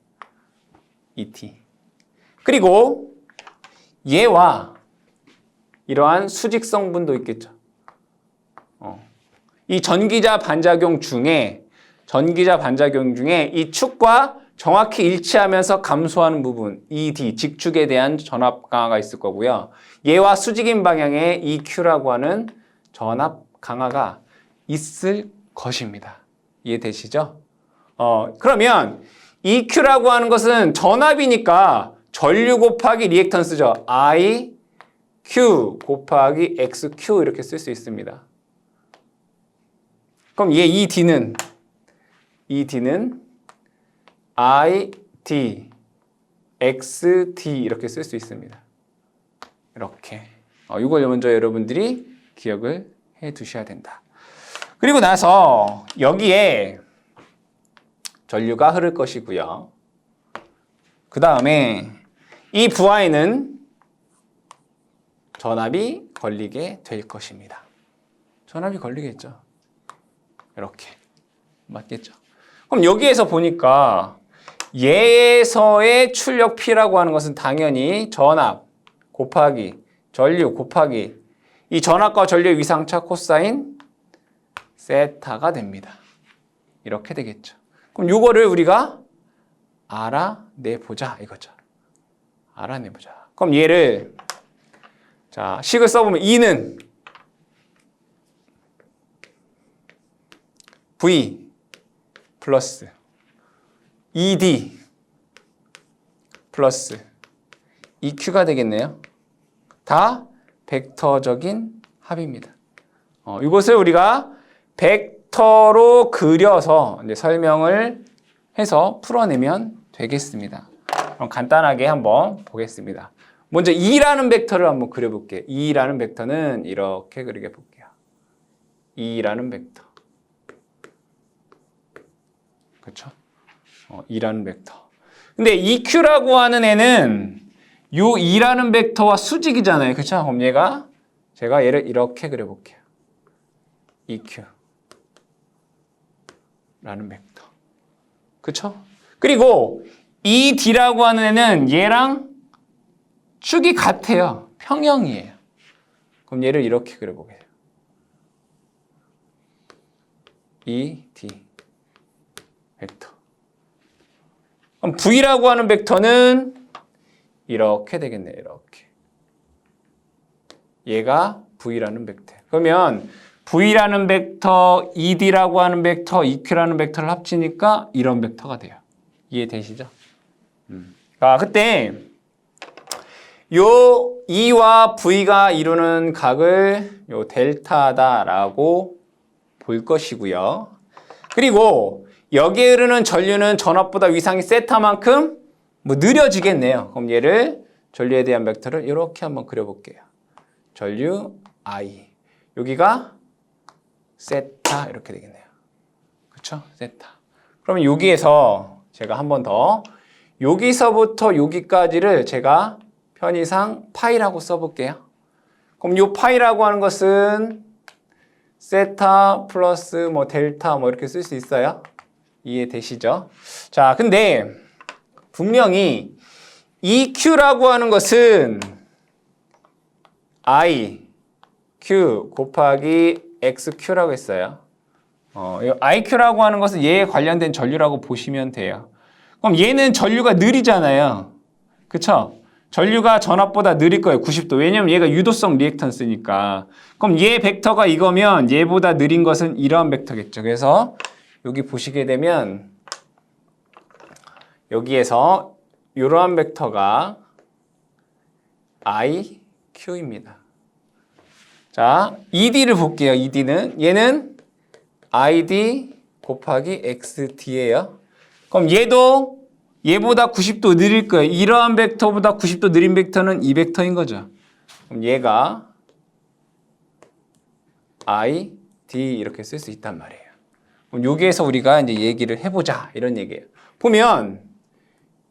ET. 그리고 얘와 이러한 수직 성분도 있겠죠. 이 전기자 반작용 중에 이 축과 정확히 일치하면서 감소하는 부분 ED, 직축에 대한 전압 강화가 있을 거고요. 얘와 수직인 방향의 EQ라고 하는 전압 강화가 있을 것입니다. 이해되시죠? 그러면 EQ라고 하는 것은 전압이니까 전류 곱하기 리액턴스죠. IQ 곱하기 XQ 이렇게 쓸 수 있습니다. 그럼 얘 ED는 ID, XD 이렇게 쓸 수 있습니다. 이렇게. 이걸 먼저 여러분들이 기억을 해 두셔야 된다. 그리고 나서 여기에 전류가 흐를 것이고요. 그 다음에 이 부하에는 전압이 걸리게 될 것입니다. 전압이 걸리겠죠. 이렇게. 맞겠죠? 그럼 여기에서 보니까 얘에서의 출력 P라고 하는 것은 당연히 전압 곱하기 전류 곱하기 이 전압과 전류의 위상차 코사인 세타가 됩니다. 이렇게 되겠죠. 그럼 이거를 우리가 알아내보자 이거죠. 알아내보자. 그럼 얘를 자 식을 써보면 E는 V 플러스 ED 플러스 EQ가 되겠네요. 다 벡터적인 합입니다. 이것을 우리가 벡터로 그려서 이제 설명을 해서 풀어내면 되겠습니다. 그럼 간단하게 한번 보겠습니다. 먼저 E라는 벡터를 한번 그려볼게요. E라는 벡터는 이렇게 그리게 볼게요. E라는 벡터. 그렇죠? E라는 벡터. 근데 EQ라고 하는 애는 요 E라는 벡터와 수직이잖아요. 그렇죠? 그럼 제가 얘를 이렇게 그려볼게요. EQ 라는 벡터. 그렇죠? 그리고 ED라고 하는 애는 얘랑 축이 같아요. 평형이에요. 그럼 얘를 이렇게 그려보게요. ED 벡터. 그럼 V라고 하는 벡터는 이렇게 되겠네요. 이렇게. 얘가 V라는 벡터. 그러면 V라는 벡터, ED라고 하는 벡터, EQ라는 벡터를 합치니까 이런 벡터가 돼요. 이해되시죠? 그때 요 E와 V가 이루는 각을 요 델타다라고 볼 것이고요. 그리고 여기에 흐르는 전류는 전압보다 위상이 세타만큼 느려지겠네요. 그럼 얘를 전류에 대한 벡터를 이렇게 한번 그려볼게요. 전류 I. 여기가 세타 이렇게 되겠네요. 그렇죠? 세타. 그러면 여기에서 제가 한 번 더 여기서부터 여기까지를 제가 편의상 파이라고 써볼게요. 그럼 이 파이라고 하는 것은 세타 플러스 델타 이렇게 쓸 수 있어요. 이해되시죠? 자, 근데 분명히 EQ라고 하는 것은 I, Q 곱하기 XQ라고 했어요. IQ라고 하는 것은 얘에 관련된 전류라고 보시면 돼요. 그럼 얘는 전류가 느리잖아요. 그쵸? 전류가 전압보다 느릴 거예요. 90도. 왜냐면 얘가 유도성 리액턴스니까. 그럼 얘 벡터가 이거면 얘보다 느린 것은 이러한 벡터겠죠. 그래서 여기 보시게 되면 여기에서 이러한 벡터가 IQ입니다. 자, ED를 볼게요. ED는 얘는 ID 곱하기 XD예요. 그럼 얘도 얘보다 90도 느릴 거예요. 이러한 벡터보다 90도 느린 벡터는 이 벡터인 거죠. 그럼 얘가 ID 이렇게 쓸 수 있단 말이에요. 그럼 여기에서 우리가 이제 얘기를 해보자 이런 얘기예요. 보면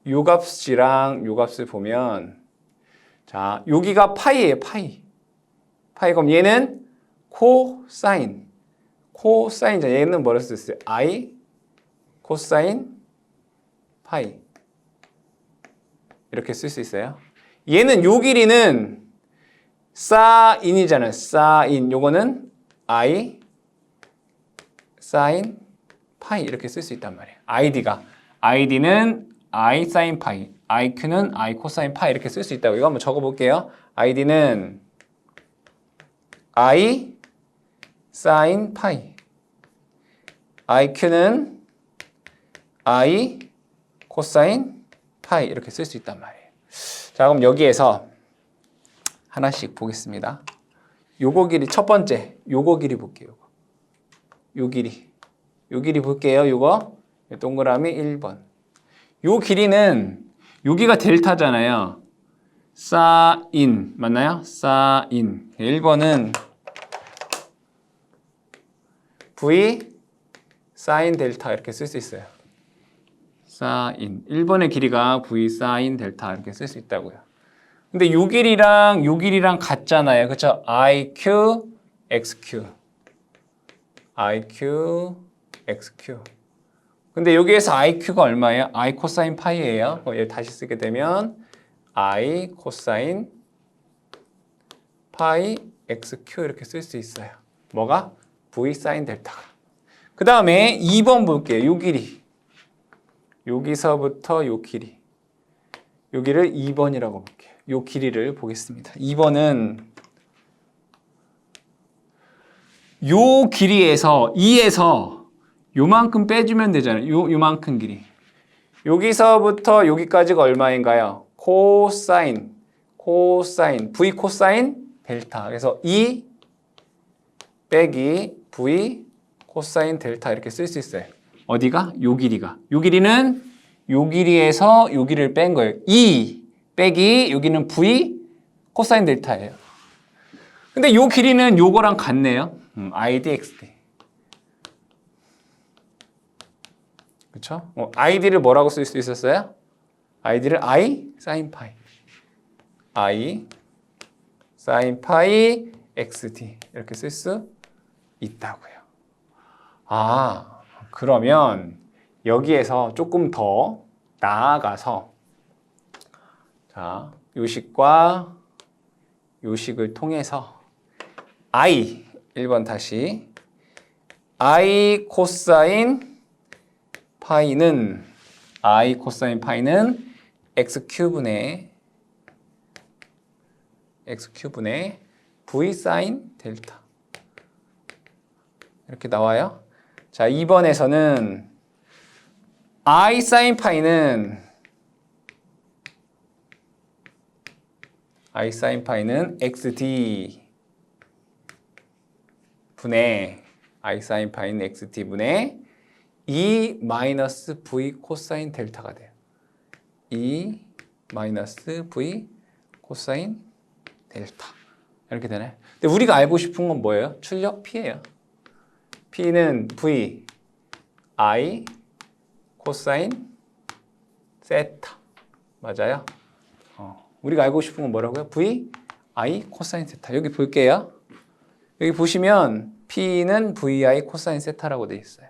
요 값이랑 요 값을 보면 자 여기가 파이예요. 파이 그럼 얘는 코사인 얘는 뭐를 쓸 수 있어요? I 코사인 파이 이렇게 쓸 수 있어요. 얘는 요 길이는 사인이잖아요. 사인 요거는 I 사인 파이 이렇게 쓸 수 있단 말이에요. ID는 I 사인 파이, IQ는 I 코사인 파이 이렇게 쓸 수 있다고. 이거 한번 적어볼게요. ID는 I 사인 파이, IQ는 I 코사인 파이 이렇게 쓸 수 있단 말이에요. 자, 그럼 여기에서 하나씩 보겠습니다. 요거 길이 첫 번째, 요거 길이 볼게요. 요 길이 볼게요. 요거 동그라미 1번. 요 길이는 여기가 델타잖아요. 사인 맞나요? 사인 1번은 V 사인 델타 이렇게 쓸 수 있어요. 사인 1번의 길이가 V 사인 델타 이렇게 쓸 수 있다고요. 근데 요 길이랑 같잖아요. 그쵸? IQ, XQ. IQ, XQ. 근데 여기에서 IQ가 얼마예요? I 코사인 파이예요. 얘를 다시 쓰게 되면 I 코사인 파이 XQ 이렇게 쓸 수 있어요. 뭐가? V 사인 델타가. 그 다음에 2번 볼게요. 요 길이. 여기서부터 요 길이. 여기를 2번이라고 볼게요. 요 길이를 보겠습니다. 2번은 요 길이에서 2에서 요만큼 빼주면 되잖아요. 요만큼 길이. 여기서부터 여기까지가 얼마인가요? 코사인, V 코사인 델타. 그래서 2 빼기 V 코사인 델타 이렇게 쓸 수 있어요. 어디가? 요 길이가. 요 길이는 요 길이에서 요 길이를 뺀 거예요. 2 빼기 여기는 V 코사인 델타예요. 근데 요 길이는 요거랑 같네요. ID, XD. 그쵸? ID를 뭐라고 쓸 수 있었어요? ID를 I 사인 파이. I 사인 파이 XD. 이렇게 쓸 수 있다고요. 아, 그러면 여기에서 조금 더 나아가서 자, 요식과 요식을 통해서 I 1번 다시 I 코사인 파이는 x큐분의 v 사인 델타 이렇게 나와요. 자, 2번에서는 I 사인 파이는 xd 분의 I 사인 파이는 xd 분의 2 마이너스 v 코사인 델타가 돼요. 2 마이너스 v 코사인 델타 이렇게 되네. 근데 우리가 알고 싶은 건 뭐예요? 출력 P예요. P는 v I 코사인 세타 맞아요? 우리가 알고 싶은 건 뭐라고요? v I 코사인 세타. 여기 볼게요. 여기 보시면 P는 vi 코사인 세타라고 돼 있어요.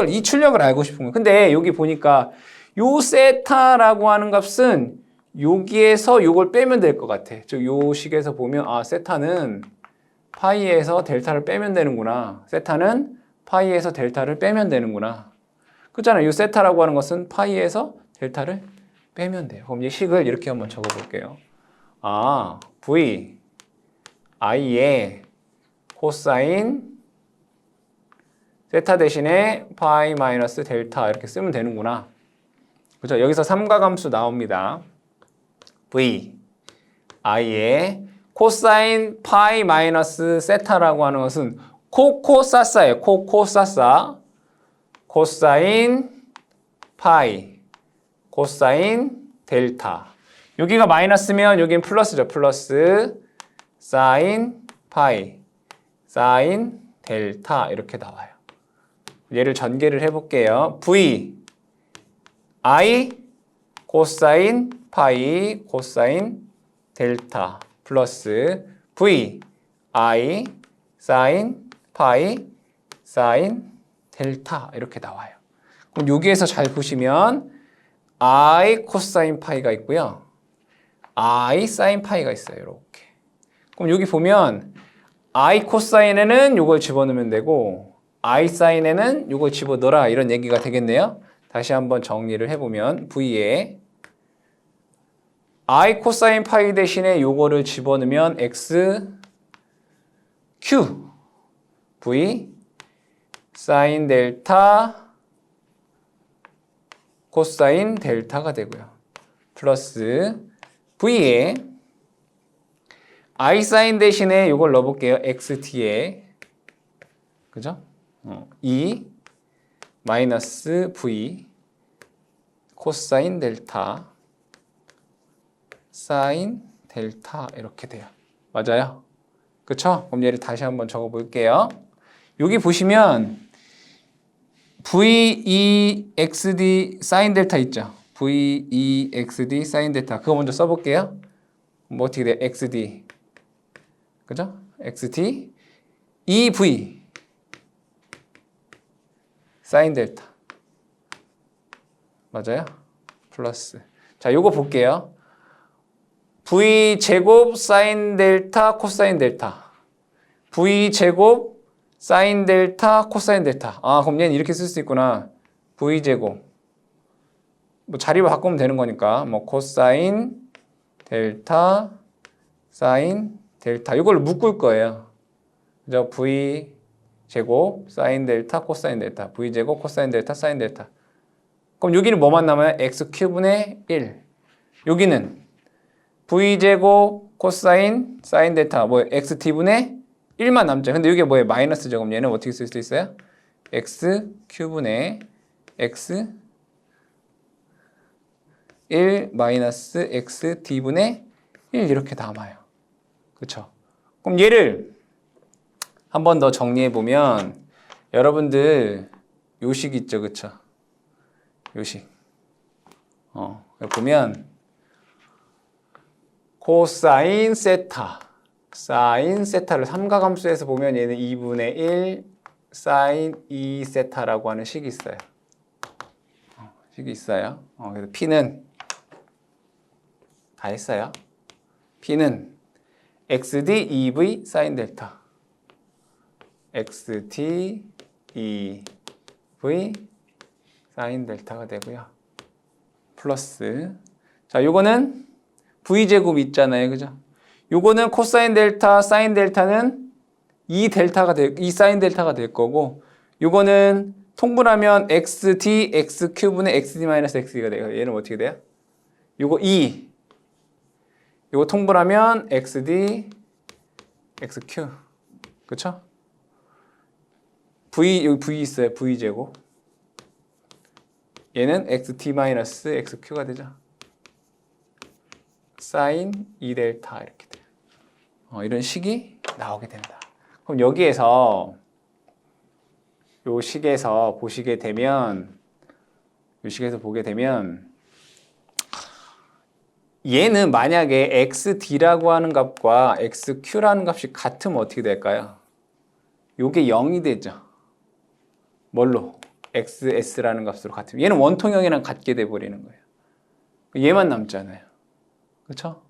이 출력을 알고 싶은 거예요. 근데 여기 보니까 요 세타라고 하는 값은 여기에서 요걸 빼면 될 것 같아. 즉, 요 식에서 보면 세타는 파이에서 델타를 빼면 되는구나. 세타는 파이에서 델타를 빼면 되는구나. 그렇잖아요. 요 세타라고 하는 것은 파이에서 델타를 빼면 돼요. 그럼 이 식을 이렇게 한번 적어볼게요. V i의 코사인 세타 대신에 파이 마이너스 델타 이렇게 쓰면 되는구나. 그죠? 여기서 삼각함수 나옵니다. V i의 코사인 파이 마이너스 세타라고 하는 것은 코코사사예요. 코코사사 코사인 파이 코사인 델타. 여기가 마이너스면 여기는 플러스죠. 플러스 사인 파이 사인 델타 이렇게 나와요. 얘를 전개를 해볼게요. V I 코사인 파이 코사인 델타 플러스 V I 사인 파이 사인 델타 이렇게 나와요. 그럼 여기에서 잘 보시면 I 코사인 파이가 있고요. I 사인 파이가 있어요. 이렇게. 그럼 여기 보면 I 코사인에는 이걸 집어넣으면 되고 I 사인에는 이걸 집어넣어라 이런 얘기가 되겠네요. 다시 한번 정리를 해보면 V에 I 코사인 파이 대신에 요거를 집어넣으면 X Q V 사인 델타 코사인 델타가 되고요. 플러스 V에 I 사인 대신에 요걸 넣어볼게요. XT에 그죠? 2 마이너스 V 코사인 델타 사인 델타 이렇게 돼요. 맞아요? 그쵸? 그럼 얘를 다시 한번 적어볼게요. 여기 보시면 VEXD 사인 델타 있죠? VEXD 사인 델타 그거 먼저 써볼게요. 뭐 어떻게 돼? xd. 그죠? xd EV 사인 델타. 맞아요? 플러스. 자, 요거 볼게요. V 제곱 사인 델타 코사인 델타. V 제곱 사인 델타 코사인 델타. 아, 그럼 얘는 이렇게 쓸 수 있구나. V 제곱. 뭐 자리로 바꾸면 되는 거니까 뭐 코사인 델타 사인 델타. 이걸 묶을 거예요. 그죠? V 제곱 사인 델타 코사인 델타. V 제곱 코사인 델타 사인 델타. 그럼 여기는 뭐만 남아요? x 큐분의 1. 여기는 v 제곱 코사인 사인 델타 뭐 xt분의 1만 남죠. 근데 이게 뭐예요? 마이너스죠. 그럼 얘는 어떻게 쓸 수 있어요? x 큐분의 x 1 마이너스 xt분의 1 이렇게 남아요. 그렇죠? 그럼 얘를 한 번 더 정리해 보면 여러분들 요식 있죠, 그렇죠? 요식. 보면 코사인 세타, 사인 세타를 삼각함수에서 보면 얘는 2분의 1 사인 2세타라고 하는 식이 있어요. 식이 있어요. 그래서 P는 다 했어요. P는 XD EV 사인 델타. XT EV 사인 델타가 되고요. 플러스. 자, 요거는 V제곱 있잖아요. 그죠? 요거는 코사인 델타, 사인 델타는 이 사인 델타가 될 거고, 요거는 통분하면 XD, XQ분의 XD-XD가 돼요. 얘는 어떻게 돼요? 요거 2. 요거 통분하면 XD, XQ. 그쵸? 여기 V 있어요. V제곱. 얘는 XT-XQ가 되죠. 사인 2델타 이렇게 돼요. 이런 식이 나오게 된다. 그럼 여기에서 요 식에서 보시게 되면 얘는 만약에 xd라고 하는 값과 xq라는 값이 같으면 어떻게 될까요? 요게 0이 되죠. 뭘로? xs라는 값으로 같으면 얘는 원통형이랑 같게 돼 버리는 거예요. 얘만 남잖아요. 그렇죠?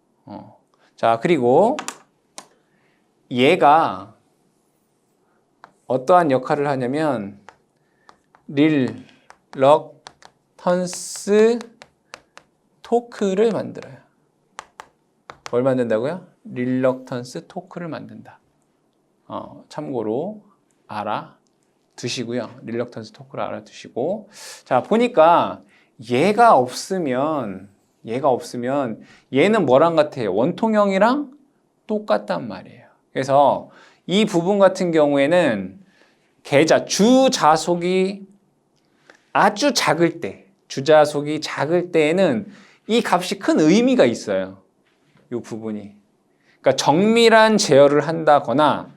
자, 그리고 얘가 어떠한 역할을 하냐면 릴럭턴스 토크를 만들어요. 뭘 만든다고요? 릴럭턴스 토크를 만든다. 참고로 알아두시고요. 릴럭턴스 토크를 알아두시고. 자, 보니까 얘가 없으면 얘는 뭐랑 같아요? 원통형이랑 똑같단 말이에요. 그래서 이 부분 같은 경우에는 주자속이 아주 작을 때, 주자속이 작을 때에는 이 값이 큰 의미가 있어요. 이 부분이. 그러니까 정밀한 제어를 한다거나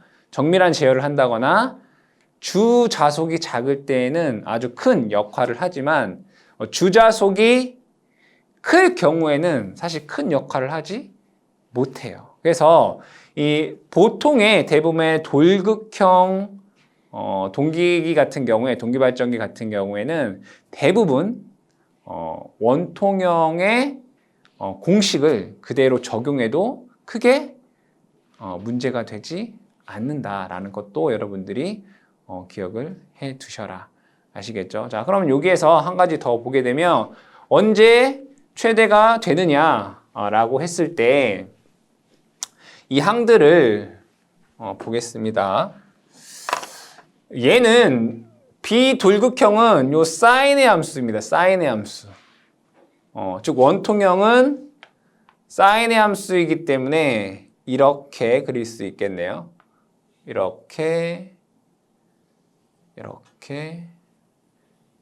주자속이 작을 때에는 아주 큰 역할을 하지만 주자속이 클 경우에는 사실 큰 역할을 하지 못해요. 그래서 이 보통의 대부분의 돌극형 동기기 같은 경우에, 동기발전기 같은 경우에는 대부분 원통형의 공식을 그대로 적용해도 크게 문제가 되지 않는다라는 것도 여러분들이 기억을 해 두셔라. 아시겠죠? 자, 그럼 여기에서 한 가지 더 보게 되면 언제 최대가 되느냐라고 했을 때 이 항들을 보겠습니다. 얘는 비돌극형은 요 사인의 함수입니다. 사인의 함수. 즉 원통형은 사인의 함수이기 때문에 이렇게 그릴 수 있겠네요. 이렇게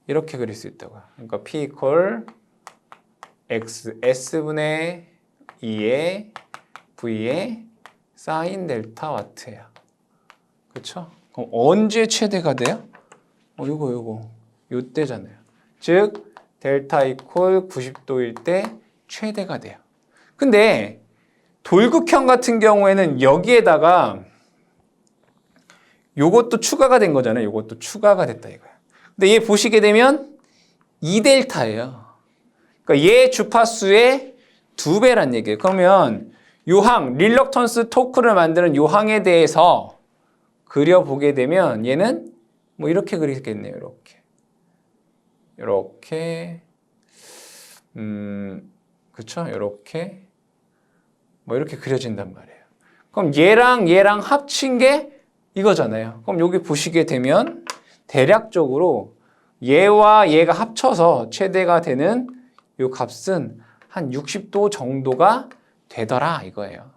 그릴 수 있다고요. 그러니까 P equal XS분의 2의 V의 사인 델타 와트예요. 그렇죠? 그럼 언제 최대가 돼요? 요때잖아요. 즉 델타 이퀄 90도일 때 최대가 돼요. 근데 돌극형 같은 경우에는 여기에다가 요것도 추가가 된 거잖아요. 요것도 추가가 됐다 이거야. 근데 얘 보시게 되면 2델타예요. 그러니까 얘 주파수의 2배란 얘기예요. 그러면 요 항, 릴럭턴스 토크를 만드는 요 항에 대해서 그려보게 되면 얘는 뭐 이렇게 그리겠네요. 이렇게 그쵸? 이렇게 뭐 이렇게 그려진단 말이에요. 그럼 얘랑 합친 게 이거잖아요. 그럼 여기 보시게 되면 대략적으로 얘와 얘가 합쳐서 최대가 되는 이 값은 한 60도 정도가 되더라 이거예요.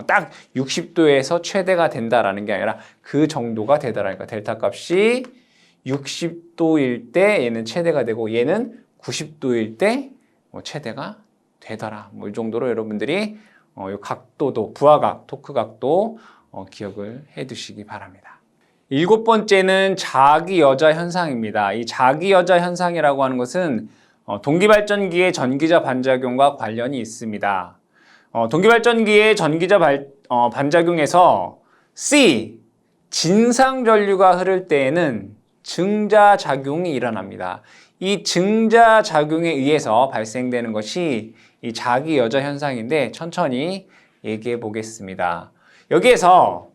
딱 60도에서 최대가 된다라는 게 아니라 그 정도가 되더라니까. 델타 값이 60도일 때 얘는 최대가 되고 얘는 90도일 때 최대가 되더라. 뭐 이 정도로 여러분들이 이 각도도 부하각, 토크 각도 기억을 해 두시기 바랍니다. 7번째는 자기여자 현상입니다. 이 자기여자 현상이라고 하는 것은 동기발전기의 전기자 반작용과 관련이 있습니다. 동기발전기의 전기자 반작용에서 C, 진상전류가 흐를 때에는 증자작용이 일어납니다. 이 증자작용에 의해서 발생되는 것이 이 자기여자 현상인데 천천히 얘기해 보겠습니다. 여기에서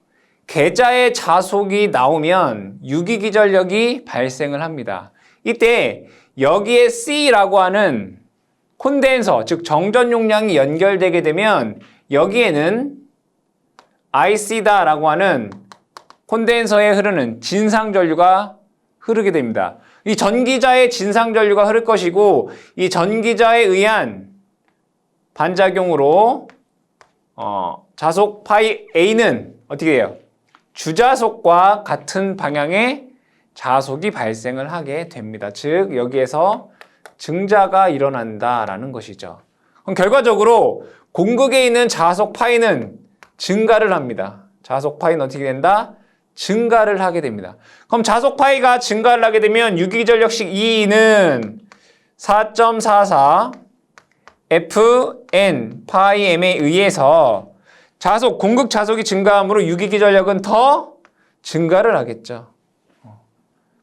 계자의 자속이 나오면 유기기전력이 발생을 합니다. 이때 여기에 C라고 하는 콘덴서, 즉 정전 용량이 연결되게 되면 여기에는 IC다라고 하는 콘덴서에 흐르는 진상전류가 흐르게 됩니다. 이 전기자의 진상전류가 흐를 것이고 이 전기자에 의한 반작용으로 자속 파이 A는 어떻게 돼요? 주자속과 같은 방향의 자속이 발생을 하게 됩니다. 즉 여기에서 증자가 일어난다라는 것이죠. 그럼 결과적으로 공극에 있는 자속 파이는 증가를 합니다. 자속 파이는 어떻게 된다? 증가를 하게 됩니다. 그럼 자속 파이가 증가를 하게 되면 유기전력식 E는 4.44 Fn 파이 M에 의해서 자속, 공극 자속이 증가함으로 유기기전력은 더 증가를 하겠죠.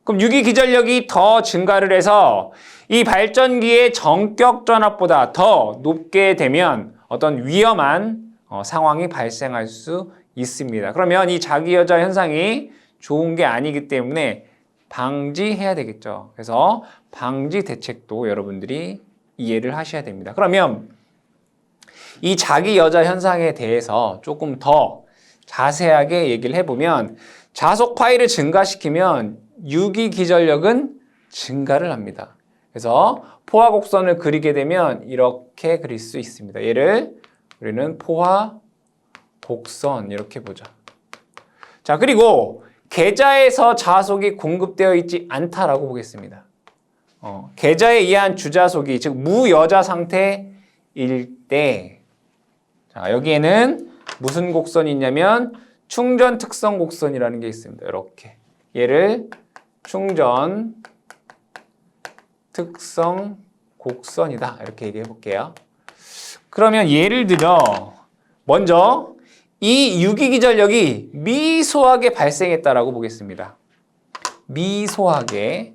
그럼 유기기전력이 더 증가를 해서 이 발전기의 전격 전압보다 더 높게 되면 어떤 위험한 상황이 발생할 수 있습니다. 그러면 이 자기여자 현상이 좋은 게 아니기 때문에 방지해야 되겠죠. 그래서 방지 대책도 여러분들이 이해를 하셔야 됩니다. 그러면 이 자기여자 현상에 대해서 조금 더 자세하게 얘기를 해보면 자속 파이를 증가시키면 유기기전력은 증가를 합니다. 그래서 포화곡선을 그리게 되면 이렇게 그릴 수 있습니다. 얘를 우리는 포화곡선 이렇게 보죠. 자, 그리고 계자에서 자속이 공급되어 있지 않다라고 보겠습니다. 계자에 의한 주자속이 즉 무여자 상태일 때 자, 여기에는 무슨 곡선이 있냐면 충전 특성 곡선이라는 게 있습니다. 이렇게 얘를 충전 특성 곡선이다 이렇게 얘기해 볼게요. 그러면 예를 들어 먼저 이 유기기전력이 미소하게 발생했다라고 보겠습니다. 미소하게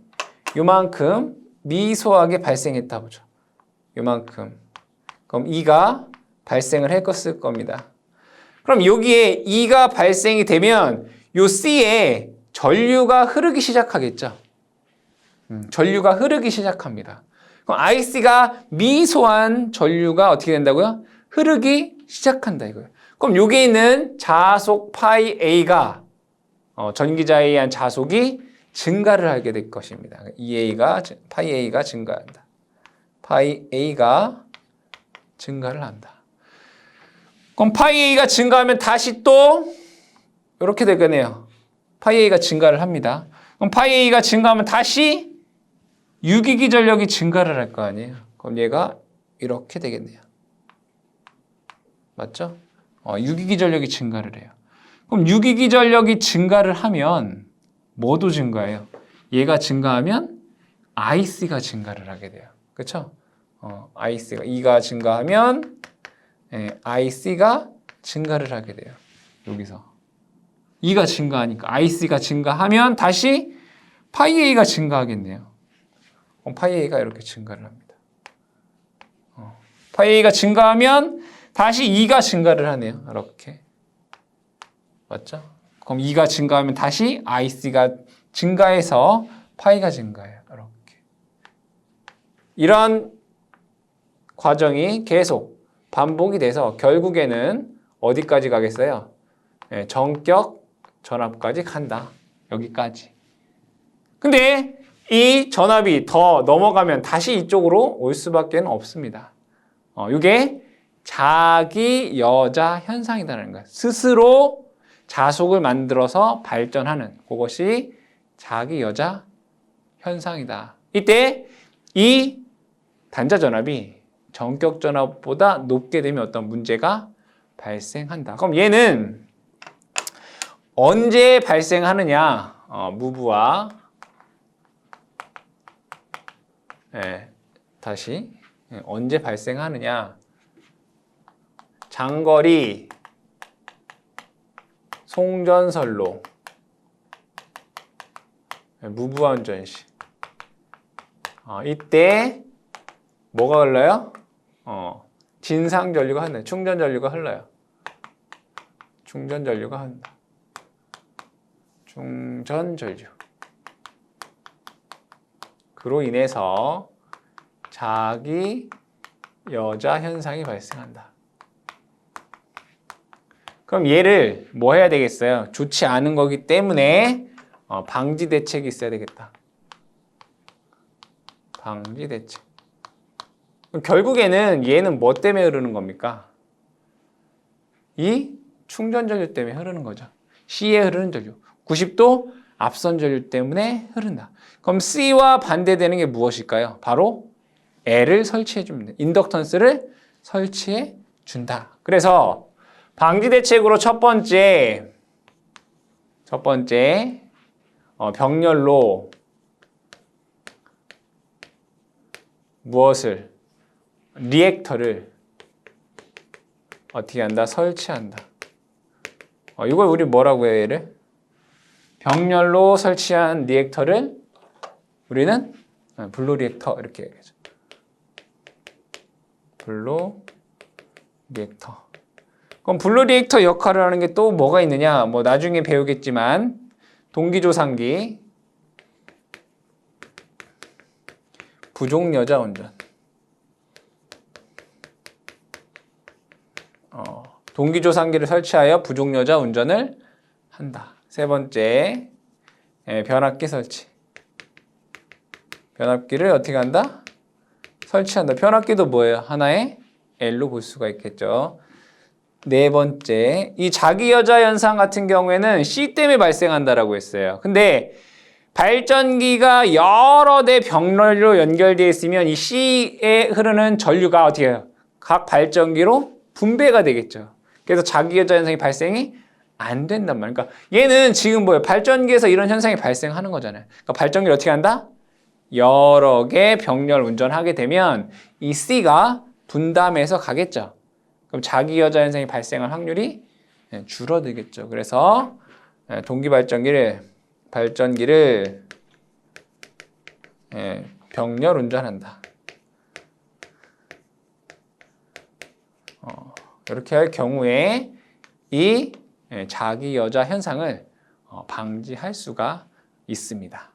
요만큼 미소하게 발생했다 보죠. 요만큼. 그럼 E가 발생을 했을 겁니다. 그럼 여기에 E가 발생이 되면 요 C에 전류가 흐르기 시작하겠죠. 전류가 흐르기 시작합니다. 그럼 IC가 미소한 전류가 어떻게 된다고요? 흐르기 시작한다 이거예요. 그럼 여기에 있는 자속 파이 A가 전기자에 의한 자속이 증가를 하게 될 것입니다. 파이 A가 증가한다. 파이 A가 증가를 한다. 그럼 파이 A가 증가하면 다시 또 이렇게 되겠네요. 파이 A가 증가를 합니다. 그럼 파이 A가 증가하면 다시 유기기전력이 증가를 할 거 아니에요. 그럼 얘가 이렇게 되겠네요. 맞죠? 유기기전력이 증가를 해요. 그럼 유기기전력이 증가를 하면 뭐도 증가해요? 얘가 증가하면 IC가 증가를 하게 돼요. 그렇죠? IC가 E가 증가하면 IC가 증가를 하게 돼요. 여기서 E가 증가하니까 IC가 증가하면 다시 파이 A가 증가하겠네요. 그럼 파이 A가 이렇게 증가를 합니다. 파이 A가 증가하면 다시 E가 증가를 하네요. 이렇게. 맞죠? 그럼 E가 증가하면 다시 IC가 증가해서 파이가 증가해요. 이렇게. 이런 과정이 계속 반복이 돼서 결국에는 어디까지 가겠어요? 정격 전압까지 간다. 여기까지. 근데 이 전압이 더 넘어가면 다시 이쪽으로 올 수밖에 없습니다. 이게 자기 여자 현상이라는 거예요. 스스로 자속을 만들어서 발전하는 그것이 자기 여자 현상이다. 이때 이 단자 전압이 정격 전압보다 높게 되면 어떤 문제가 발생한다. 그럼 얘는 언제 발생하느냐? 무브와 다시 언제 발생하느냐? 장거리 송전선로 무브와 운전 시 이때 뭐가 흘러요? 진상 전류가 흘러요. 충전 전류가 흘러요. 충전 전류가 흐른다. 충전 전류. 그로 인해서 자기 여자 현상이 발생한다. 그럼 얘를 뭐 해야 되겠어요? 좋지 않은 거기 때문에 방지 대책이 있어야 되겠다. 방지 대책. 그럼 결국에는 얘는 뭐 때문에 흐르는 겁니까? 이 충전 전류 때문에 흐르는 거죠. C에 흐르는 전류. 90도 앞선 전류 때문에 흐른다. 그럼 C와 반대되는 게 무엇일까요? 바로 L을 설치해 줍니다. 인덕턴스를 설치해 준다. 그래서 방지 대책으로 첫 번째 병렬로 무엇을? 리액터를 어떻게 한다? 설치한다. 이걸 우리 뭐라고 해요, 얘를? 병렬로 설치한 리액터를 우리는 블로 리액터 이렇게 얘기하죠. 블로 리액터. 그럼 블로 리액터 역할을 하는 게 또 뭐가 있느냐? 뭐 나중에 배우겠지만 동기조상기, 부족 여자 운전. 동기조상기를 설치하여 부족 여자 운전을 한다. 세 번째, 변압기 설치. 변압기를 어떻게 한다? 설치한다. 변압기도 뭐예요? 하나의 L로 볼 수가 있겠죠. 네 번째, 이 자기 여자 현상 같은 경우에는 C 때문에 발생한다라고 했어요. 근데 발전기가 여러 대 병렬로 연결되어 있으면 이 C에 흐르는 전류가 어떻게 해요? 각 발전기로 분배가 되겠죠. 그래서 자기 여자 현상이 발생이 안 된단 말이에요. 그러니까 얘는 지금 뭐예요? 발전기에서 이런 현상이 발생하는 거잖아요. 그러니까 발전기를 어떻게 한다? 여러 개 병렬 운전하게 되면 이 C가 분담해서 가겠죠. 그럼 자기 여자 현상이 발생할 확률이 줄어들겠죠. 그래서 동기 발전기를 병렬 운전한다. 이렇게 할 경우에 이 자기 여자 현상을 방지할 수가 있습니다.